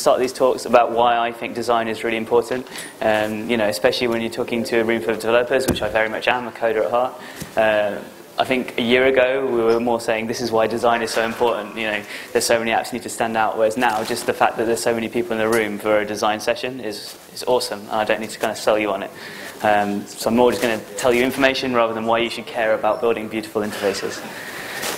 start these talks about why I think design is really important. You know, especially when you're talking to a room full of developers, which I very much am, a coder at heart. I think a year ago we were more saying this is why design is so important. You know, there's so many apps need to stand out. Whereas now, just the fact that there's so many people in the room for a design session is awesome. And I don't need to kind of sell you on it. So I'm more just going to tell you information rather than why you should care about building beautiful interfaces.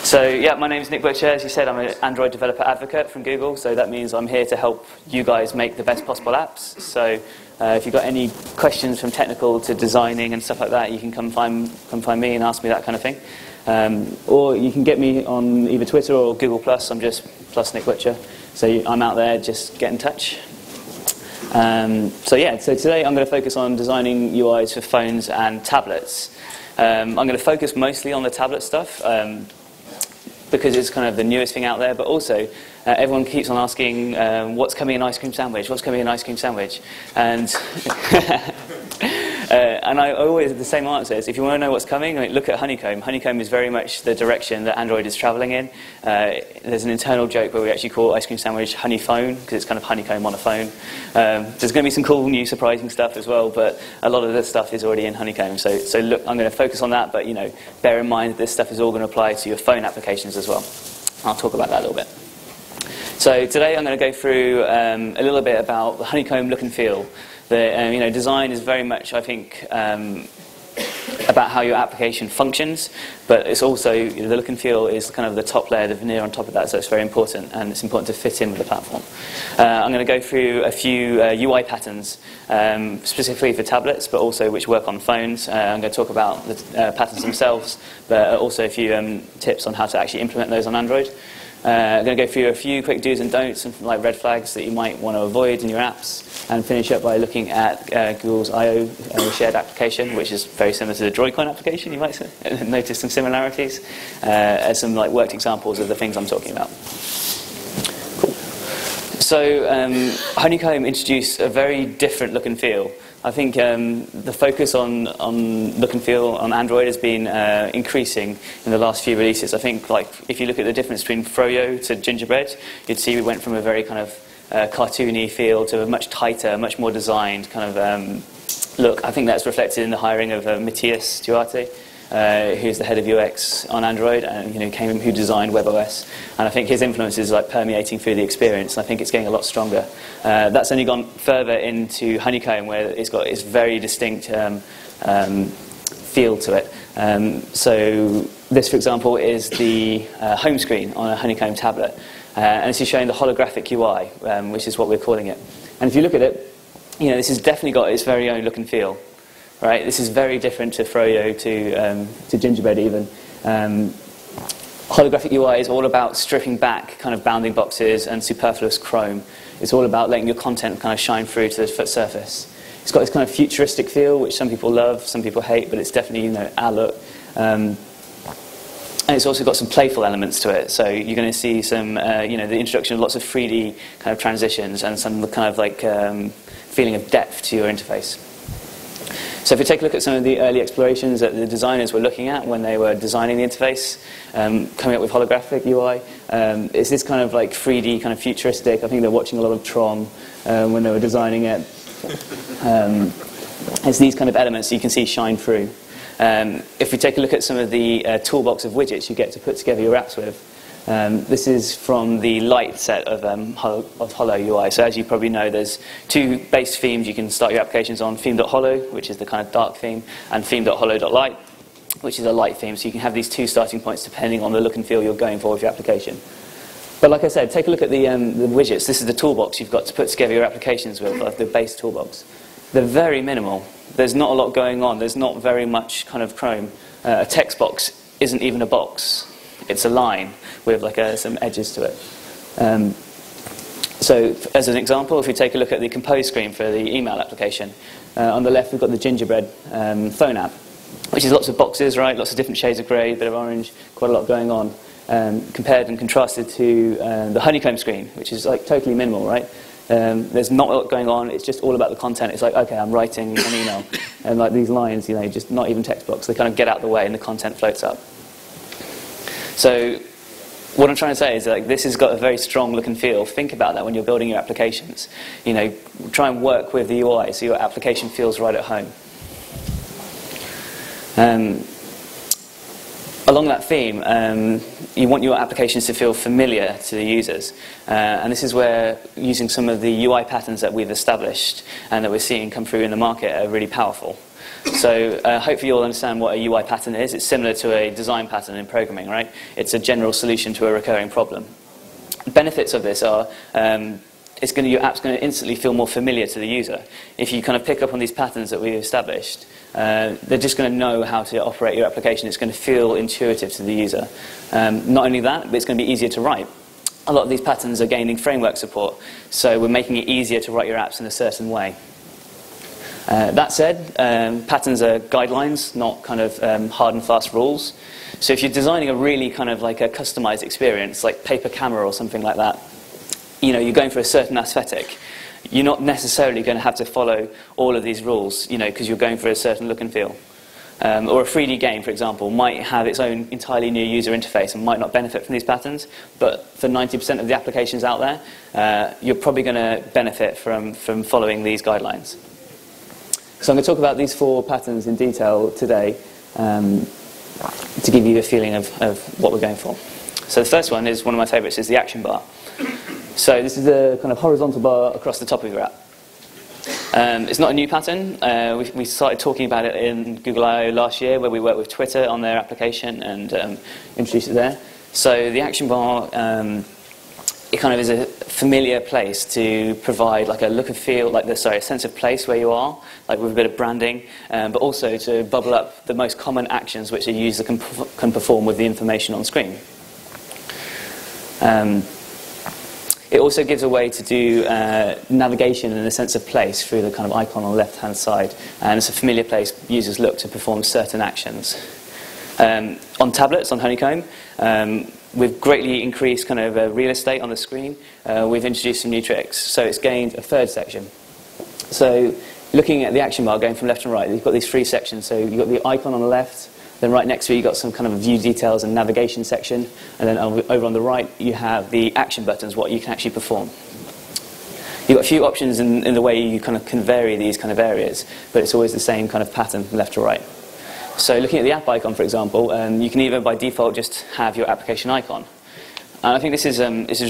So yeah, my name is Nick Butcher. As you said, I'm an Android developer advocate from Google. So that means I'm here to help you guys make the best possible apps. So if you've got any questions from technical to designing and stuff like that, you can come find me and ask me that kind of thing. Or you can get me on either Twitter or Google+. I'm just plus Nick Butcher. So I'm out there, just get in touch. So yeah, so today I'm going to focus on designing UIs for phones and tablets. I'm going to focus mostly on the tablet stuff because it's kind of the newest thing out there, but also everyone keeps on asking what's coming in ice cream sandwich, what's coming in ice cream sandwich, and and I always have the same answer is if you want to know what's coming, like, look at Honeycomb. Honeycomb is very much the direction that Android is traveling in. There's an internal joke where we actually call ice cream sandwich honey phone because it's kind of honeycomb on a phone. There's going to be some cool new surprising stuff as well, but a lot of this stuff is already in Honeycomb. So look, I'm going to focus on that, but you know, bear in mind that this stuff is all going to apply to your phone applications as well. I'll talk about that a little bit. So today I'm going to go through a little bit about the Honeycomb look and feel. You know, design is very much, I think, about how your application functions, but it's also, you know, the look and feel is kind of the top layer, the veneer on top of that, so it's very important, and it's important to fit in with the platform. I'm going to go through a few UI patterns, specifically for tablets, but also which work on phones. I'm going to talk about the patterns themselves, but also a few tips on how to actually implement those on Android. I'm going to go through a few quick do's and don'ts, and like red flags that you might want to avoid in your apps, and finish up by looking at Google's I/O shared application, which is very similar to the Droidcoin application. You might notice some similarities, as some like worked examples of the things I'm talking about. Cool. So Honeycomb introduced a very different look and feel. I think the focus on look and feel on Android has been increasing in the last few releases. I think, like, if you look at the difference between Froyo to Gingerbread, you'd see we went from a very kind of cartoony feel to a much tighter, much more designed kind of look. I think that's reflected in the hiring of Matthias Duarte, who's the head of UX on Android, and you know, who designed WebOS. And I think his influence is like permeating through the experience, and I think it's getting a lot stronger. That's only gone further into Honeycomb, where it's got its very distinct feel to it. So this, for example, is the home screen on a Honeycomb tablet, and this is showing the holographic UI, which is what we're calling it. And if you look at it, you know, this has definitely got its very own look and feel. Right, this is very different to Froyo, to Gingerbread even. Holographic UI is all about stripping back kind of bounding boxes and superfluous Chrome. It's all about letting your content kind of shine through to the surface. It's got this kind of futuristic feel, which some people love, some people hate, but it's definitely, you know, our look. And it's also got some playful elements to it. So you're going to see some, you know, the introduction of lots of 3D kind of transitions and some kind of like feeling of depth to your interface. So if we take a look at some of the early explorations that the designers were looking at when they were designing the interface, coming up with holographic UI, it's this kind of like 3D, kind of futuristic. I think they're watching a lot of Tron when they were designing it. It's these kind of elements that you can see shine through. If we take a look at some of the toolbox of widgets you get to put together your apps with, this is from the light set of Holo UI. So as you probably know, there's two base themes you can start your applications on: theme.holo, which is the kind of dark theme, and theme.holo.light, which is a light theme. So you can have these two starting points depending on the look and feel you're going for with your application. But like I said, take a look at the widgets. This is the toolbox you've got to put together your applications with, like the base toolbox. They're very minimal. There's not a lot going on. There's not very much kind of Chrome. A text box isn't even a box. It's a line with like some edges to it. So as an example, if we take a look at the compose screen for the email application, on the left we've got the Gingerbread phone app, which is lots of boxes, right? Lots of different shades of grey, a bit of orange, quite a lot going on. Compared and contrasted to the Honeycomb screen, which is like totally minimal, right? There's not a lot going on. It's just all about the content. It's like, okay, I'm writing an email, and like these lines, you know, just not even text blocks. They kind of get out of the way, and the content floats up. So what I'm trying to say is that this has got a very strong look and feel. Think about that when you're building your applications. Try and work with the UI so your application feels right at home. Along that theme, you want your applications to feel familiar to the users. And this is where using some of the UI patterns that we've established and that we're seeing come through in the market are really powerful. So hopefully you'll understand what a UI pattern is. It's similar to a design pattern in programming, right? It's a general solution to a recurring problem. The benefits of this are your app's going to instantly feel more familiar to the user. If you kind of pick up on these patterns that we've established, they're just going to know how to operate your application. It's going to feel intuitive to the user. Not only that, but it's going to be easier to write. A lot of these patterns are gaining framework support, so we're making it easier to write your apps in a certain way. That said, patterns are guidelines, not kind of hard and fast rules. So if you're designing a really kind of like a customized experience, like paper camera or something like that, you're going for a certain aesthetic. You're not necessarily going to have to follow all of these rules, because you're going for a certain look and feel. Or a 3D game, for example, might have its own entirely new user interface and might not benefit from these patterns. But for 90% of the applications out there, you're probably going to benefit from following these guidelines. So I'm going to talk about these 4 patterns in detail today to give you a feeling of what we're going for. So the first one is one of my favorites, is the action bar. So this is the kind of horizontal bar across the top of your app. It's not a new pattern. We started talking about it in Google I/O last year, where we worked with Twitter on their application and introduced it there. So the action bar, it kind of is a familiar place to provide like a look and feel, a sense of place where you are, like with a bit of branding, but also to bubble up the most common actions which a user can perform with the information on screen. It also gives a way to do navigation and a sense of place through the kind of icon on the left-hand side. And it's a familiar place users look to perform certain actions. On tablets, on Honeycomb, we've greatly increased kind of real estate on the screen. We've introduced some new tricks. So it's gained a third section. So looking at the action bar going from left and right, you've got these 3 sections. So you've got the icon on the left. Then right next to it, you've got some kind of view details and navigation section. And then over on the right, you have the action buttons, what you can actually perform. You've got a few options in the way you kind of can vary these kind of areas, but it's always the same kind of pattern from left to right. So looking at the app icon, for example, you can either by default just have your application icon. And I think this is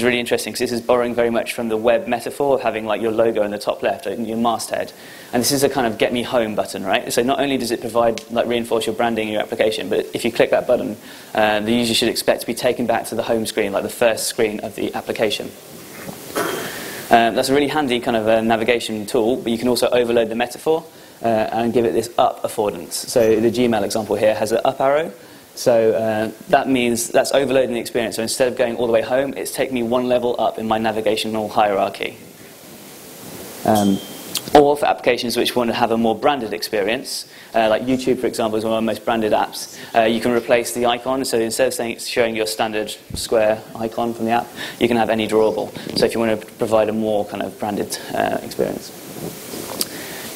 really interesting because this is borrowing very much from the web metaphor of having like your logo in the top left, your masthead. And this is a kind of get me home button, right? So not only does it provide, reinforce your branding in your application, but if you click that button, the user should expect to be taken back to the home screen, like the first screen of the application. That's a really handy kind of navigation tool, but you can also overload the metaphor and give it this up affordance. So the Gmail example here has an up arrow. So that means that's overloading the experience. So instead of going all the way home, it's taking me one level up in my navigational hierarchy. Or for applications which want to have a more branded experience, like YouTube, for example, is one of our most branded apps. You can replace the icon. So instead of saying it's showing your standard square icon from the app, you can have any drawable. So if you want to provide a more kind of branded experience.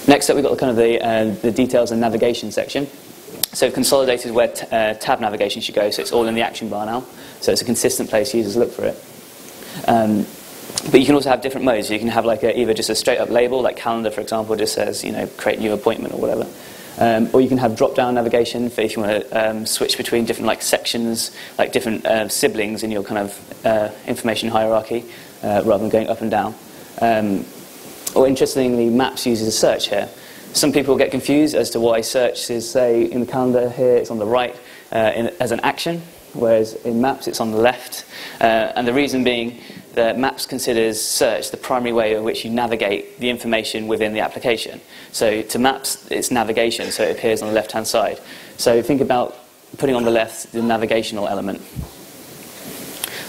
Next up, we've got kind of the details and navigation section. So we've consolidated where tab navigation should go, so it's all in the action bar now. So it's a consistent place users look for it. But you can also have different modes. So you can have like either just a straight up label, like calendar, for example, just says, create new appointment or whatever. Or you can have drop down navigation for if you want to switch between different like sections, like different siblings in your kind of information hierarchy, rather than going up and down. Or interestingly, Maps uses a search here. Some people get confused as to why search is, say, in the calendar here, it's on the right as an action, whereas in Maps it's on the left. And the reason being that Maps considers search the primary way in which you navigate the information within the application. So to Maps, it's navigation, so it appears on the left-hand side. So think about putting on the left the navigational element.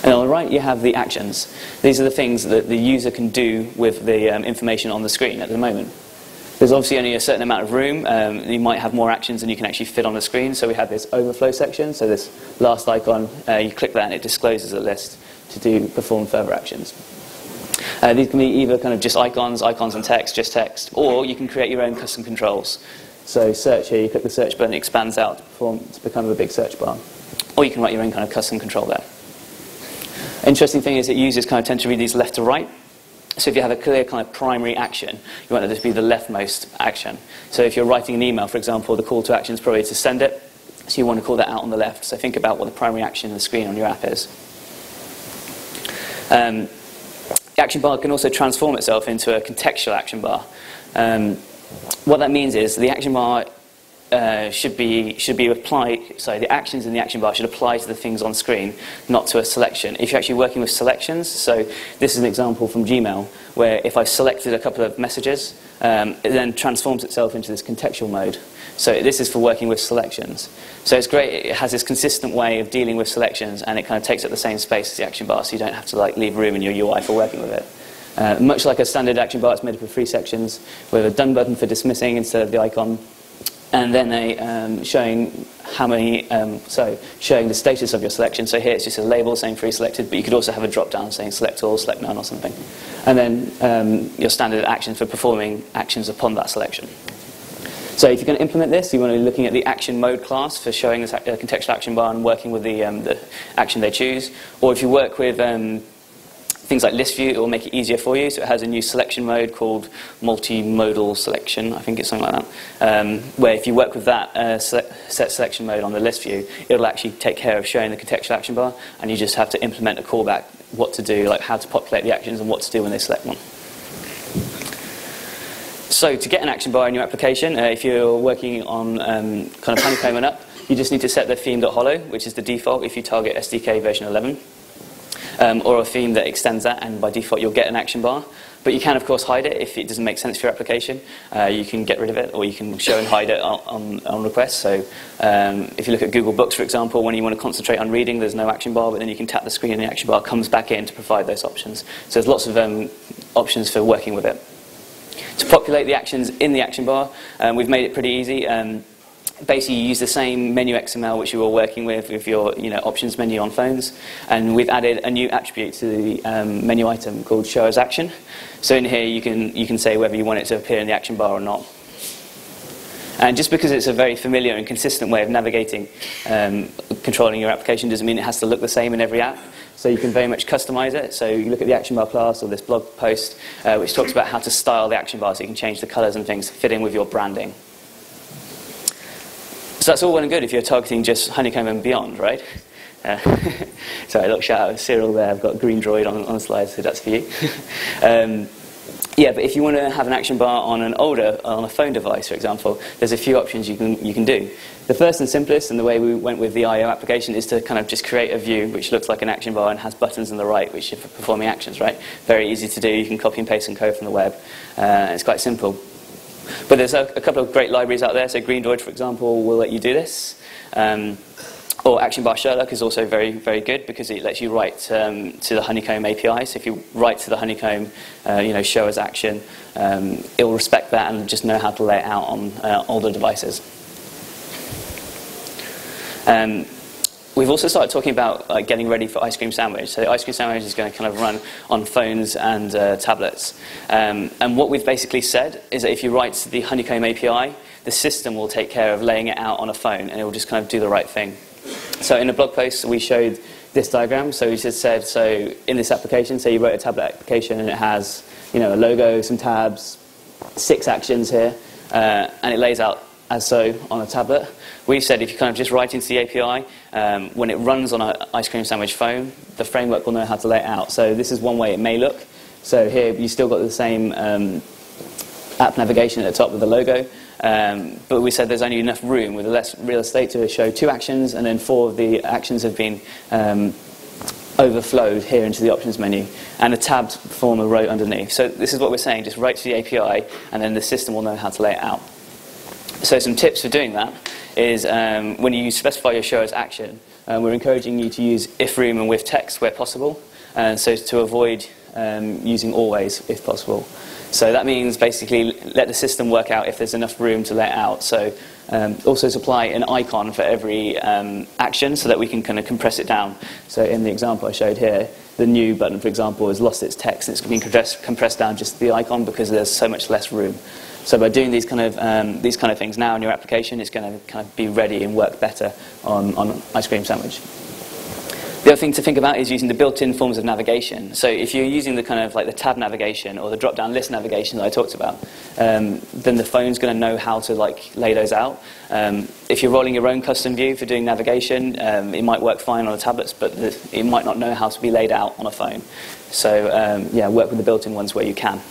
And on the right, you have the actions. These are the things that the user can do with the information on the screen at the moment. There's obviously only a certain amount of room. You might have more actions than you can actually fit on the screen. So we have this overflow section. So this last icon, you click that and it discloses a list to perform further actions. These can be either kind of just icons and text, just text, or you can create your own custom controls. So search here, you click the search button, it expands out to become a big search bar. Or you can write your own kind of custom control there. Interesting thing is that users kind of tend to read these left to right. So if you have a clear kind of primary action, you want it to be the leftmost action. So if you're writing an email, for example, the call to action is probably to send it. So you want to call that out on the left. So think about what the primary action on the screen on your app is. The action bar can also transform itself into a contextual action bar. What that means is the action bar should be applied. Sorry, the actions in the action bar should apply to the things on screen, not to a selection. If you're actually working with selections, so this is an example from Gmail where if I've selected a couple of messages, it then transforms itself into this contextual mode. So this is for working with selections. So it's great. It has this consistent way of dealing with selections, and it kind of takes up the same space as the action bar, so you don't have to leave room in your UI for working with it. Much like a standard action bar, it's made up of 3 sections with a done button for dismissing instead of the icon. And then showing how many, showing the status of your selection. So here it's just a label saying free selected, but you could also have a drop down saying select all, select none or something. And then your standard actions for performing actions upon that selection. So if you're going to implement this, you want to be looking at the action mode class for showing this contextual action bar and working with the action they choose. Or if you work with things like list view, it will make it easier for you. So it has a new selection mode called multimodal selection, I think it's something like that, where if you work with that set selection mode on the list view, it'll actually take care of showing the contextual action bar, and you just have to implement a callback, what to do, like how to populate the actions and what to do when they select one. So to get an action bar in your application, if you're working on kind of Honeycomb and up, you just need to set the theme.holo, which is the default if you target SDK version 11. Or a theme that extends that, and by default you'll get an action bar. But you can of course hide it if it doesn't make sense for your application. You can get rid of it, or you can show and hide it on request. So if you look at Google Books, for example, when you want to concentrate on reading, there's no action bar, but then you can tap the screen and the action bar comes back in to provide those options. So there's lots of options for working with it. To populate the actions in the action bar, we've made it pretty easy. Basically, you use the same menu XML which you were working with your options menu on phones, and we've added a new attribute to the menu item called Show as Action. So in here, you can say whether you want it to appear in the action bar or not. And just because it's a very familiar and consistent way of navigating, controlling your application, doesn't mean it has to look the same in every app. So you can very much customize it. So you look at the action bar class or this blog post, which talks about how to style the action bar, so you can change the colors and things to fit in with your branding. So that's all well and good if you're targeting just Honeycomb and beyond, right? Sorry, a little shout out to Cyril there. I've got Green Droid on the slide, so that's for you. Yeah, but if you want to have an action bar on on a phone device, for example, there's a few options you can do. The first and simplest, and the way we went with the IO application, is to kind of just create a view which looks like an action bar and has buttons on the right which are for performing actions, right? Very easy to do. You can copy and paste some code from the web. It's quite simple. But there's a couple of great libraries out there. So Green Droid, for example, will let you do this. Or Action Bar Sherlock is also very, very good because it lets you write to the Honeycomb API. So if you write to the Honeycomb, show as action, it will respect that and just know how to lay it out on older devices. We've also started talking about getting ready for Ice Cream Sandwich. So Ice Cream Sandwich is going to kind of run on phones and tablets. And what we've basically said is that if you write to the Honeycomb API, the system will take care of laying it out on a phone, and it will just kind of do the right thing. So in a blog post, we showed this diagram. So we just said, so in this application, say you wrote a tablet application, and it has a logo, some tabs, 6 actions here, and it lays out as so on a tablet. We said if you kind of just write into the API, when it runs on an Ice Cream Sandwich phone, the framework will know how to lay it out. So this is one way it may look. So here you still got the same app navigation at the top with the logo, but we said there's only enough room with less real estate to show 2 actions, and then 4 of the actions have been overflowed here into the options menu, and a tabbed form a row underneath. So this is what we're saying, just write to the API, and then the system will know how to lay it out. So some tips for doing that is when you specify your show as action, we're encouraging you to use if room and with text where possible, and so to avoid using always if possible. So that means basically let the system work out if there's enough room to lay it out. So also supply an icon for every action so that we can kind of compress it down. So in the example I showed here, the new button, for example, has lost its text, and it's been compressed down just to the icon because there's so much less room. So by doing these kind of things now in your application, it's going to kind of be ready and work better on Ice Cream Sandwich. The other thing to think about is using the built-in forms of navigation. So if you're using the kind of like the tab navigation or the drop-down list navigation that I talked about, then the phone's going to know how to like lay those out. If you're rolling your own custom view for doing navigation, it might work fine on the tablets, but it might not know how to be laid out on a phone. So yeah, work with the built-in ones where you can.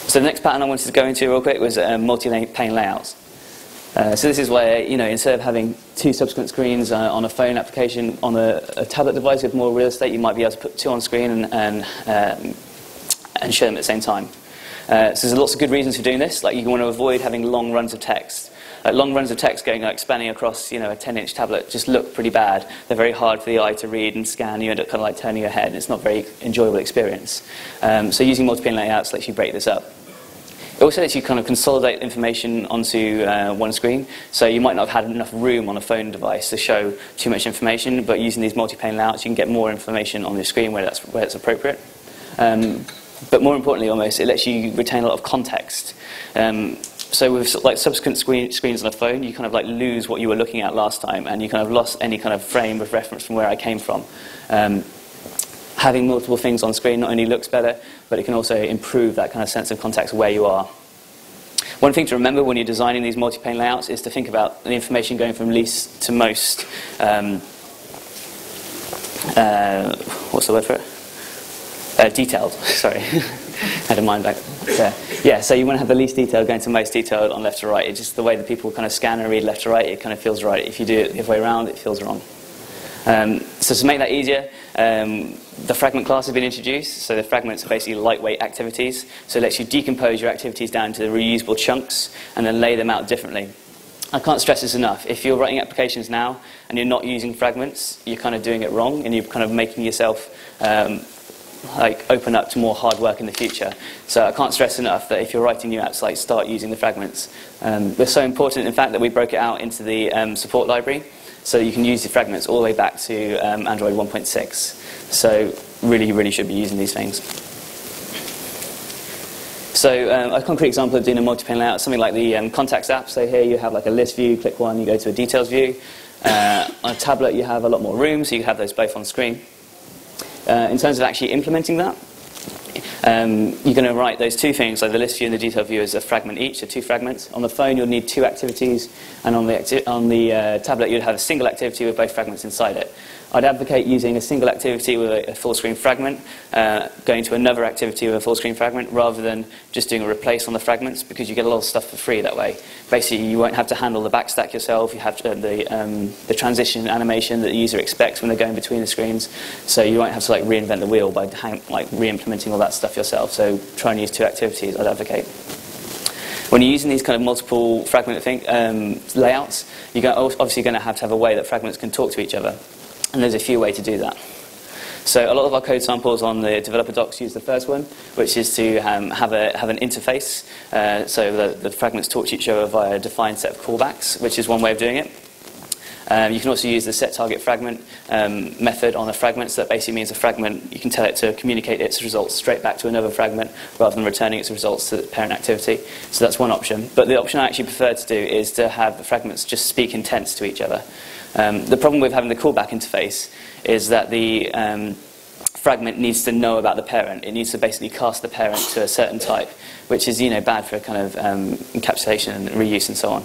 So the next pattern I wanted to go into real quick was multi-pane layouts. So this is where, instead of having two subsequent screens on a phone application, on a tablet device with more real estate, you might be able to put two on screen and show them at the same time. So there's lots of good reasons for doing this. Like, you want to avoid having long runs of text. Long runs of text spanning across, a 10-inch tablet just look pretty bad. They're very hard for the eye to read and scan. You end up kind of like turning your head. It's not a very enjoyable experience. So using multi-pane layouts lets you break this up. It also lets you kind of consolidate information onto one screen. So you might not have had enough room on a phone device to show too much information, but using these multi-pane layouts, you can get more information on the screen where it's appropriate. But more importantly, almost, it lets you retain a lot of context. So with like subsequent screens on a phone, you kind of like lose what you were looking at last time, and you kind of lost any kind of frame of reference from where I came from. Having multiple things on screen not only looks better, but it can also improve that kind of sense of context where you are. One thing to remember when you're designing these multi-pane layouts is to think about the information going from least to most. What's the word for it? Detailed. Sorry, had a mind back there. Yeah, so you want to have the least detailed going to most detailed on left to right. It's just the way that people kind of scan and read left to right. It kind of feels right. If you do it the other way around, it feels wrong. So to make that easier, the fragment class has been introduced. So the fragments are basically lightweight activities. So it lets you decompose your activities down to reusable chunks and then lay them out differently. I can't stress this enough. If you're writing applications now and you're not using fragments, you're kind of doing it wrong, and you're kind of making yourself open up to more hard work in the future. So I can't stress enough that if you're writing new apps, start using the fragments. They're so important, in fact, that we broke it out into the support library. So you can use the fragments all the way back to Android 1.6. So really, really should be using these things. So a concrete example of doing a multi-pane layout, something like the Contacts app. So here you have like a list view, click one, you go to a details view. On a tablet you have a lot more room, so you have those both on screen. In terms of actually implementing that, you're going to write those two things, like the list view and the detail view, as a fragment each, so two fragments. On the phone, you'll need two activities, and on the tablet, you'd have a single activity with both fragments inside it. I'd advocate using a single activity with a full-screen fragment, going to another activity with a full-screen fragment, rather than just doing a replace on the fragments, because you get a lot of stuff for free that way. Basically, you won't have to handle the backstack yourself. You have the transition animation that the user expects when they're going between the screens, so you won't have to reinvent the wheel by re-implementing all that stuff yourself. So try and use two activities, I'd advocate. When you're using these kind of multiple fragment layouts, you're obviously going to have a way that fragments can talk to each other. And there's a few ways to do that. So a lot of our code samples on the developer docs use the first one, which is to have an interface, so the fragments talk to each other via a defined set of callbacks, which is one way of doing it. You can also use the setTargetFragment method on the fragments. That basically means a fragment, you can tell it to communicate its results straight back to another fragment rather than returning its results to the parent activity. So that's one option. But the option I actually prefer to do is to have the fragments just speak intents to each other. The problem with having the callback interface is that the fragment needs to know about the parent. It needs to basically cast the parent to a certain type, which is bad for kind of encapsulation and reuse and so on.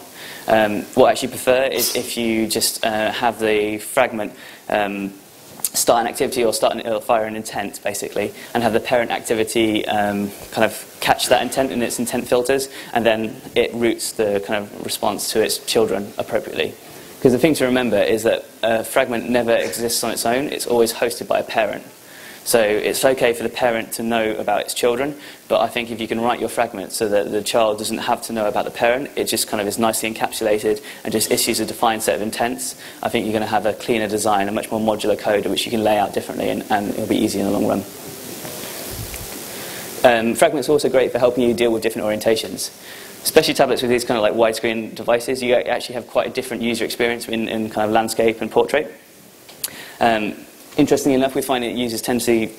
What I actually prefer is if you just have the fragment start an activity or fire an intent, basically, and have the parent activity kind of catch that intent in its intent filters, and then it routes the kind of response to its children appropriately. Because the thing to remember is that a fragment never exists on its own. It's always hosted by a parent. So it's okay for the parent to know about its children, but I think if you can write your fragment so that the child doesn't have to know about the parent, it just kind of is nicely encapsulated and just issues a defined set of intents, I think you're going to have a cleaner design, a much more modular code which you can lay out differently, and it'll be easy in the long run. Fragments are also great for helping you deal with different orientations. Especially tablets with these kind of widescreen devices, you actually have quite a different user experience in kind of landscape and portrait. Interestingly enough, we find that users tend to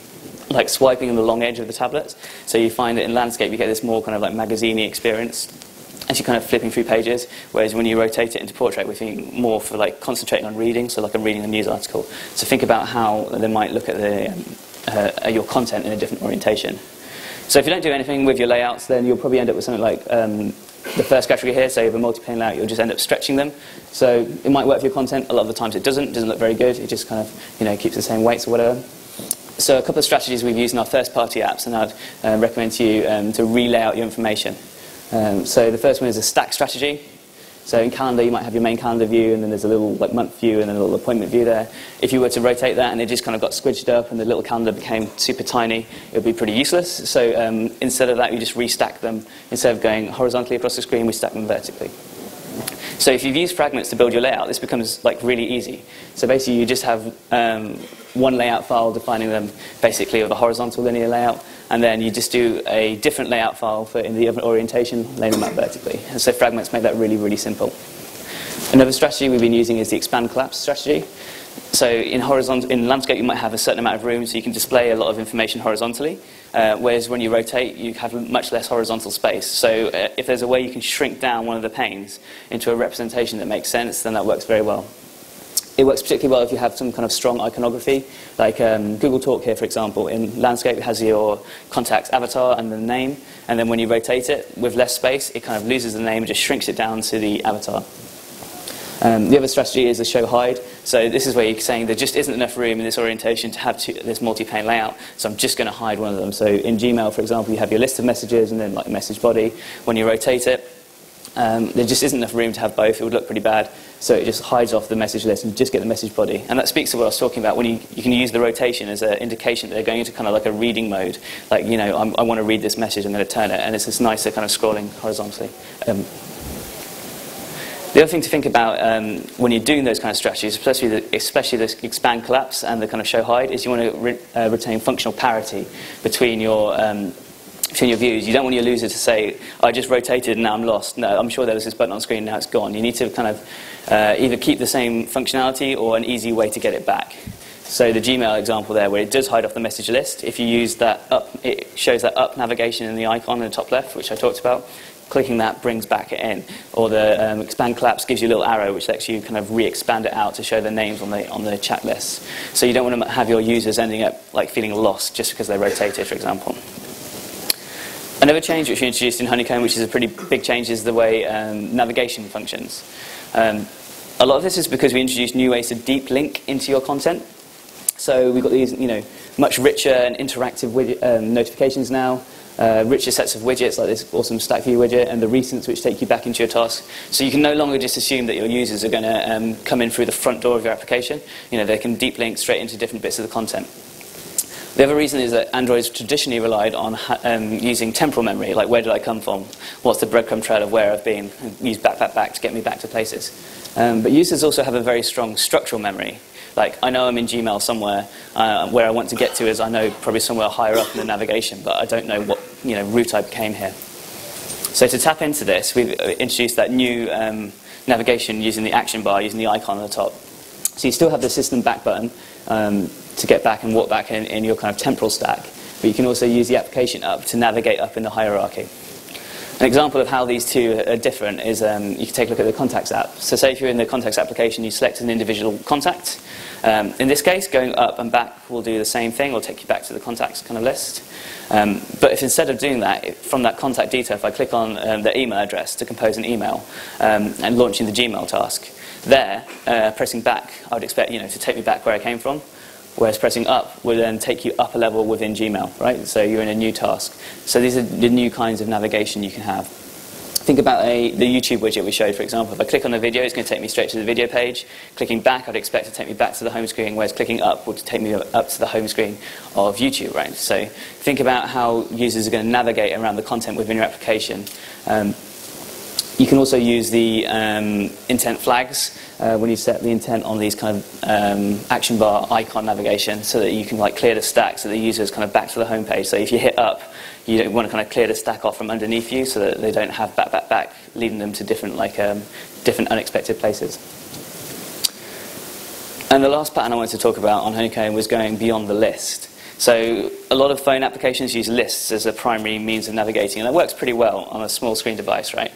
like swiping on the long edge of the tablets. So you find that in landscape you get this more kind of magazine-y experience. as you're kind of flipping through pages, whereas when you rotate it into portrait, we're thinking more for like concentrating on reading, so like I'm reading a news article. So think about how they might look at your content in a different orientation. So if you don't do anything with your layouts, then you'll probably end up with something like the first category here, so you have a multi-pane layout, you'll just end up stretching them. So it might work for your content, a lot of the times it doesn't look very good, it just kind of keeps the same weights or whatever. So a couple of strategies we've used in our first-party apps, and I'd recommend to you to relay out your information. So the first one is a stack strategy. So in Calendar, you might have your main calendar view, and then there's a little like month view and then a little appointment view there. If you were to rotate that and it just kind of got squidged up and the little calendar became super tiny, it would be pretty useless. So instead of that, you just restack them. Instead of going horizontally across the screen, we stack them vertically. So if you've used fragments to build your layout, this becomes like really easy. So basically, you just have one layout file defining them basically with a horizontal linear layout, and then you just do a different layout file for in the other orientation, laying them out vertically. And so fragments make that really, really simple. Another strategy we've been using is the expand collapse strategy. So in landscape, you might have a certain amount of room, so you can display a lot of information horizontally, whereas when you rotate, you have much less horizontal space. So if there's a way you can shrink down one of the panes into a representation that makes sense, then that works very well. It works particularly well if you have some kind of strong iconography, like Google Talk here, for example. In landscape, it has your contact's avatar and the name, and then when you rotate it with less space, it kind of loses the name and just shrinks it down to the avatar. The other strategy is the show hide. So this is where you're saying there just isn't enough room in this orientation to have this multi-pane layout, so I'm just going to hide one of them. So in Gmail, for example, you have your list of messages and then like message body. When you rotate it, there just isn't enough room to have both. It would look pretty bad. So it just hides off the message list and you just get the message body. And that speaks to what I was talking about, when you can use the rotation as an indication that they're going into kind of like a reading mode. Like, I want to read this message, I'm going to turn it, and it's this nicer kind of scrolling horizontally. The other thing to think about when you're doing those kind of strategies, especially the expand collapse and the kind of show hide, is you want to retain functional parity between your views. You don't want your user to say, I just rotated and now I'm lost. No, I'm sure there was this button on screen, now it's gone. You need to kind of either keep the same functionality or an easy way to get it back. So the Gmail example there, where it does hide off the message list, if you use that up, it shows that up navigation in the icon in the top left, which I talked about. Clicking that brings back it in. Or the expand collapse gives you a little arrow which lets you kind of re-expand it out to show the names on the chat list. So you don't want to have your users ending up like feeling lost just because they rotated, for example. Another change which we introduced in Honeycomb, which is a pretty big change, is the way navigation functions. A lot of this is because we introduced new ways to deep link into your content. So we've got these, much richer and interactive notifications now. Richer sets of widgets like this awesome Stack View widget and the recents which take you back into your task. So you can no longer just assume that your users are going to come in through the front door of your application. They can deep link straight into different bits of the content. The other reason is that Android's traditionally relied on using temporal memory, like where did I come from, what's the breadcrumb trail of where I've been, and use back to get me back to places. But users also have a very strong structural memory. Like, I know I'm in Gmail somewhere, where I want to get to is, I know, probably somewhere higher up in the navigation, but I don't know what route I came here. So to tap into this, we've introduced that new navigation using the action bar, using the icon on the top. So you still have the system back button to get back and walk back in your kind of temporal stack, but you can also use the application up to navigate up in the hierarchy. An example of how these two are different is you can take a look at the Contacts app. So say if you're in the Contacts application, you select an individual contact. In this case, going up and back will do the same thing, will take you back to the contacts kind of list. But if instead of doing that, from that contact detail, if I click on their email address to compose an email and launching the Gmail task, there, pressing back, I would expect to take me back where I came from. Whereas pressing up will then take you up a level within Gmail, right? So you're in a new task. So these are the new kinds of navigation you can have. Think about the YouTube widget we showed, for example. If I click on the video, it's going to take me straight to the video page. Clicking back, I'd expect to take me back to the home screen, whereas clicking up would take me up to the home screen of YouTube, right? So think about how users are going to navigate around the content within your application. You can also use the intent flags when you set the intent on these kind of action bar icon navigation, so that you can clear the stack so the user is kind of back to the home page. So if you hit up, you don't want to kind of clear the stack off from underneath you so that they don't have back, leading them to different different unexpected places. And the last pattern I wanted to talk about on Honeycomb was going beyond the list. So a lot of phone applications use lists as a primary means of navigating, and that works pretty well on a small screen device, right?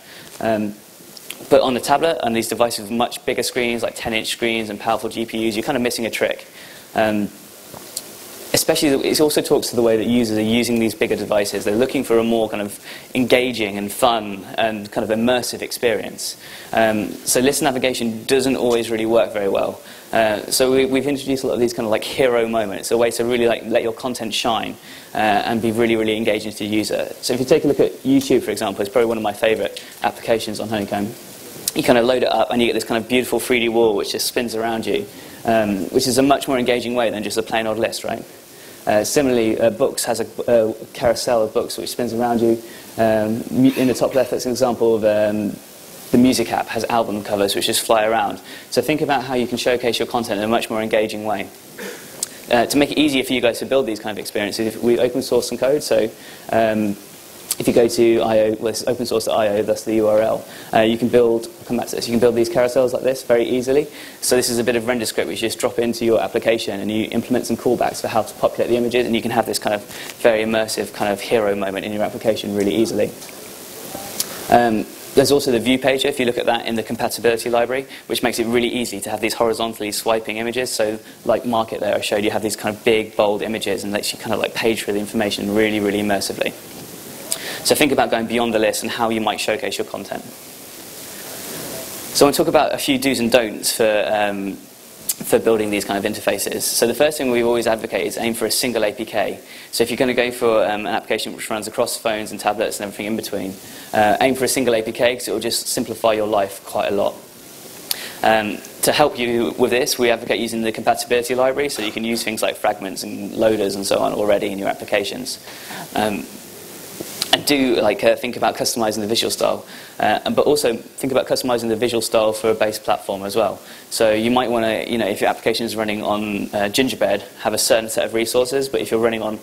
But on the tablet and these devices with much bigger screens, like 10-inch screens and powerful GPUs, you're kind of missing a trick. Especially, it also talks to the way that users are using these bigger devices. They're looking for a more kind of engaging and fun and kind of immersive experience. So list navigation doesn't always really work very well. So we've introduced a lot of these kind of like hero moments, a way to really like let your content shine and be really, really engaging to the user. So if you take a look at YouTube, for example, it's probably one of my favorite applications on Honeycomb. You kind of load it up and you get this kind of beautiful 3D wall which just spins around you, which is a much more engaging way than just a plain old list, right? Similarly, Books has a carousel of books which spins around you. In the top left, that's an example of the music app has album covers which just fly around. So think about how you can showcase your content in a much more engaging way. To make it easier for you guys to build these kind of experiences, we open source some code. So if you go to IO, well, it's open source.io, that's the URL, you can build, I'll come back to this, you can build these carousels like this very easily. So this is a bit of render script which you just drop into your application and you implement some callbacks for how to populate the images, and you can have this kind of very immersive kind of hero moment in your application really easily. There's also the view pager, if you look at that in the compatibility library, which makes it really easy to have these horizontally swiping images. So like Market there I showed you have these kind of big, bold images and lets you kind of like page through the information really, really immersively. So think about going beyond the list and how you might showcase your content. So I want to talk about a few do's and don'ts for building these kind of interfaces. So the first thing we always advocate is aim for a single APK. So if you're going to go for an application which runs across phones and tablets and everything in between, aim for a single APK because it will just simplify your life quite a lot. To help you with this, we advocate using the compatibility library, so you can use things like fragments and loaders and so on already in your applications. And do think about customizing the visual style, but also think about customizing the visual style for a base platform as well. So you might want to, if your application is running on Gingerbread, have a certain set of resources, but if you're running on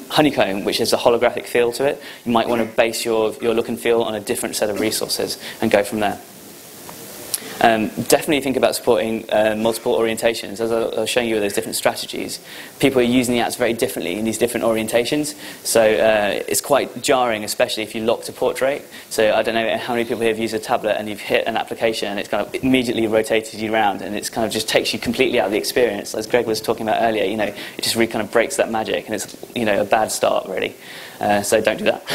Honeycomb, which has a holographic feel to it, you might want to base your look and feel on a different set of resources and go from there. Definitely think about supporting multiple orientations. As I was showing you those different strategies, people are using the apps very differently in these different orientations. So it's quite jarring, especially if you lock to portrait. So I don't know how many people here have used a tablet and you've hit an application and it's kind of immediately rotated you around, and it's kind of just takes you completely out of the experience. As Greg was talking about earlier, it just really kind of breaks that magic, and it's a bad start really. So don't do that.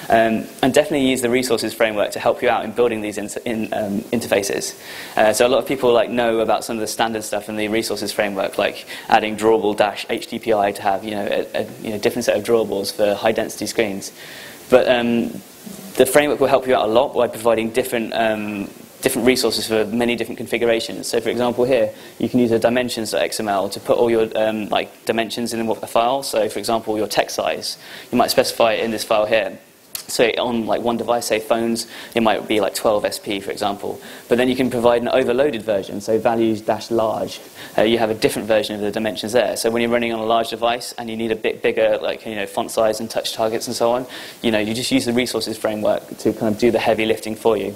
And definitely use the resources framework to help you out in building these interfaces. So a lot of people know about some of the standard stuff in the resources framework, like adding drawable-HDPI to have a different set of drawables for high density screens. But the framework will help you out a lot by providing different resources for many different configurations. So for example here, you can use a dimensions.xml to put all your dimensions in a file. So for example, your text size, you might specify it in this file here. So on one device, say phones, it might be 12 SP, for example. But then you can provide an overloaded version, so values-large. You have a different version of the dimensions there. So when you're running on a large device and you need a bit bigger, font size and touch targets and so on, you just use the resources framework to kind of do the heavy lifting for you.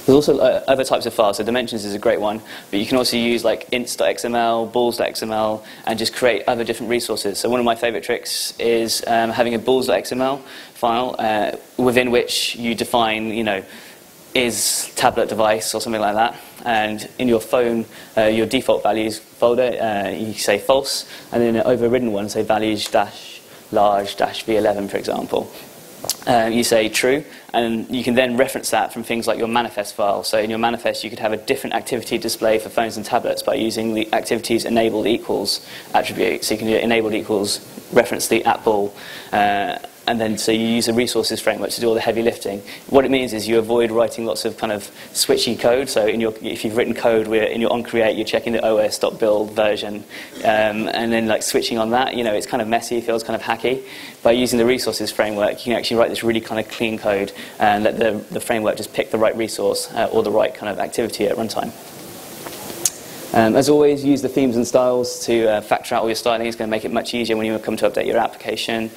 There's also other types of files, so dimensions is a great one, but you can also use ints.xml, balls.xml, and just create other different resources. So one of my favorite tricks is having a balls.xml file within which you define, is tablet device or something like that, and in your phone, your default values folder, you say false, and then an overridden one, say values-large-v11, for example. You say true, and you can then reference that from things like your manifest file. So in your manifest, you could have a different activity display for phones and tablets by using the activities enabled equals attribute. So you can do enabled equals, reference the @ball, and then so you use a resources framework to do all the heavy lifting. What it means is you avoid writing lots of kind of switchy code. So if you've written code where in your onCreate, you're checking the os.build version, and then switching on that, it's kind of messy, feels kind of hacky. By using the resources framework, you can actually write this really kind of clean code and let the framework just pick the right resource or the right kind of activity at runtime. As always, use the themes and styles to factor out all your styling. It's going to make it much easier when you come to update your application.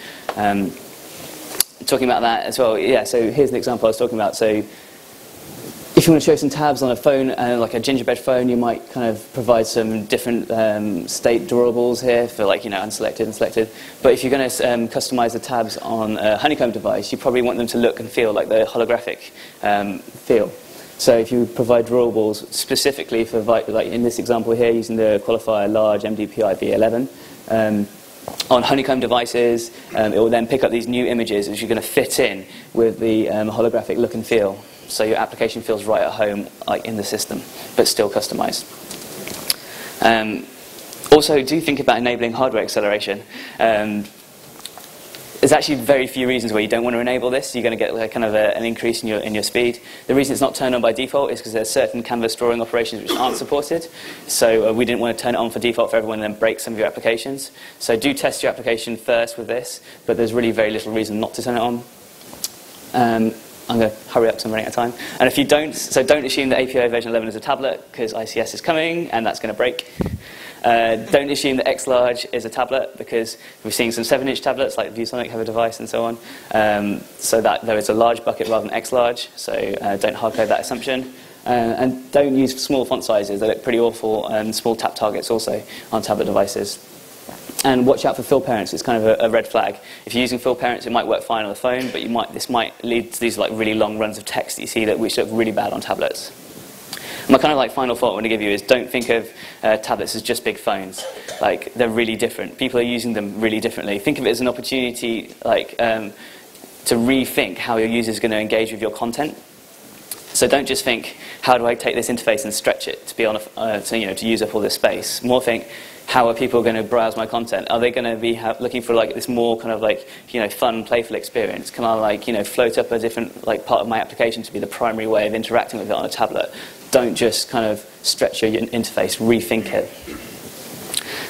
Talking about that as well, yeah, so here's an example I was talking about. So if if you want to show some tabs on a phone, like a gingerbread phone, you might kind of provide some different state drawables here for like, unselected and selected. But if you're going to customize the tabs on a Honeycomb device, you probably want them to look and feel like the holographic feel. So if you provide drawables specifically for, like in this example here, using the qualifier large MDPI V11, on Honeycomb devices, it will then pick up these new images which you're going to fit in with the holographic look and feel. So your application feels right at home, like in the system, but still customized. Also, do think about enabling hardware acceleration. There's actually very few reasons where you don't want to enable this. You're going to get like kind of an increase in your speed. The reason it's not turned on by default is because there's certain canvas drawing operations which aren't supported. So we didn't want to turn it on for default for everyone and then break some of your applications. So do test your application first with this, but there's really very little reason not to turn it on. I'm going to hurry up because I'm running out of time. And if you don't, so don't assume that API version 11 is a tablet, because ICS is coming and that's going to break. Don't assume that X-Large is a tablet, because we're seeing some 7-inch tablets like ViewSonic have a device and so on. So that there is a large bucket rather than X-Large, so don't hardcode that assumption. And don't use small font sizes. They look pretty awful, and small tap targets also on tablet devices. And watch out for fill parents. It's kind of a red flag. If you're using fill parents, it might work fine on the phone, but this might lead to these like really long runs of text that you see which look really bad on tablets. My kind of like final thought I want to give you is don't think of tablets as just big phones. Like, they're really different. People are using them really differently. Think of it as an opportunity like to rethink how your user is going to engage with your content. So don't just think, how do I take this interface and stretch it to be on to use up all this space. More think, how are people going to browse my content? Are they going to be looking for like this more kind of like fun, playful experience? Can I like float up a different like part of my application to be the primary way of interacting with it on a tablet? Don't just kind of stretch your interface, rethink it.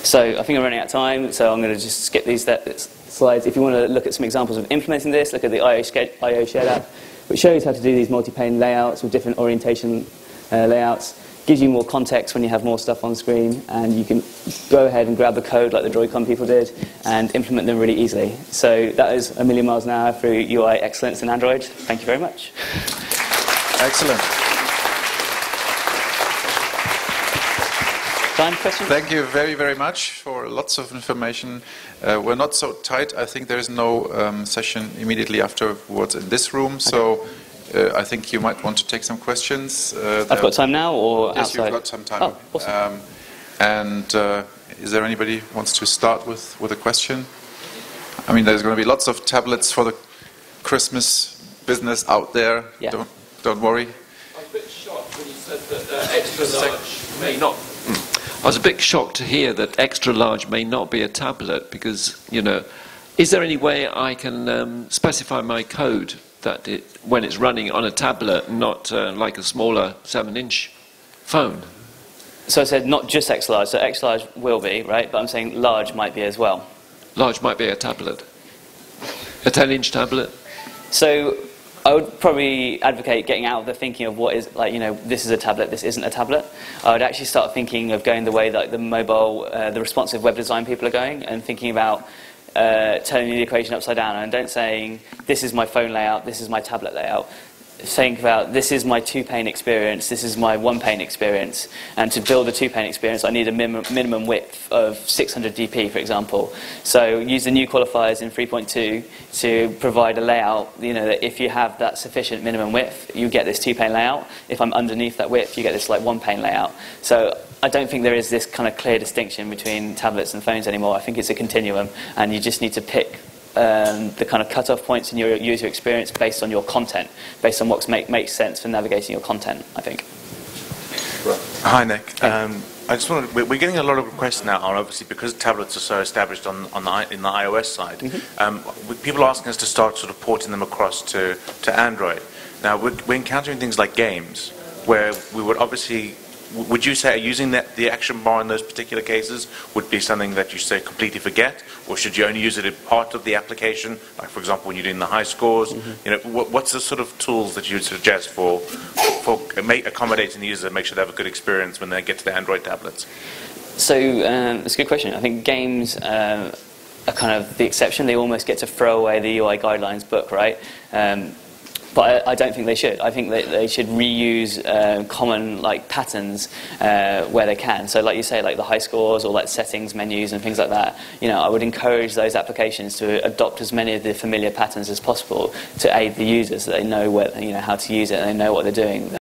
So I think I'm running out of time, so I'm going to just skip these slides. If you want to look at some examples of implementing this, look at the IO Shared app, which shows how to do these multi-pane layouts with different orientation layouts. Gives you more context when you have more stuff on screen, and you can go ahead and grab the code like the Droidcon people did and implement them really easily. So that is a million miles an hour through UI excellence in Android. Thank you very much. Excellent. Time, question? Thank you very, very much for lots of information. We're not so tight. I think there is no session immediately afterwards in this room. So. I think you might want to take some questions. I've got time now, or yes, outside? You've got some time. Oh, awesome. Is there anybody who wants to start with a question? I mean, there's going to be lots of tablets for the Christmas business out there. Yeah. Don't worry. I was a bit shocked when you said that extra large may not. I was a bit shocked to hear that extra large may not be a tablet, because is there any way I can specify my code that when it's running on a tablet, not like a smaller 7-inch phone? So I said not just X-Large, so X-Large will be, right? But I'm saying large might be as well. Large might be a tablet. A 10-inch tablet? So I would probably advocate getting out of the thinking of what is, like, this is a tablet, this isn't a tablet. I would actually start thinking of going the way that the mobile, the responsive web design people are going, and thinking about turning the equation upside down, and don't saying this is my phone layout, this is my tablet layout. Think about this is my 2-pane experience, this is my 1-pane experience, and to build a 2-pane experience I need a minimum width of 600 dp, for example. So use the new qualifiers in 3.2 to provide a layout, that if you have that sufficient minimum width, you get this 2-pane layout. If I'm underneath that width, you get this like 1-pane layout. So I don't think there is this kind of clear distinction between tablets and phones anymore. I think it's a continuum, and you just need to pick the kind of cut-off points in your user experience based on your content, based on what makes sense for navigating your content, I think. Hi, Nick. I just wanted, we're getting a lot of requests now, obviously, because tablets are so established in the iOS side. Mm-hmm. People are asking us to start sort of porting them across to Android. Now, we're encountering things like games, where we would obviously... Would you say using the action bar in those particular cases would be something that you say completely forget, or should you only use it in part of the application, like for example when you're doing the high scores? Mm-hmm. What's the sort of tools that you would suggest for accommodating the user, make sure they have a good experience when they get to the Android tablets? So it's a good question. I think games are kind of the exception. They almost get to throw away the UI guidelines book, right? But I don't think they should. I think that they should reuse common like patterns where they can. So like you say, like the high scores or like settings menus and things like that. You know, I would encourage those applications to adopt as many of the familiar patterns as possible to aid the users so they know where, you know, how to use it and they know what they're doing.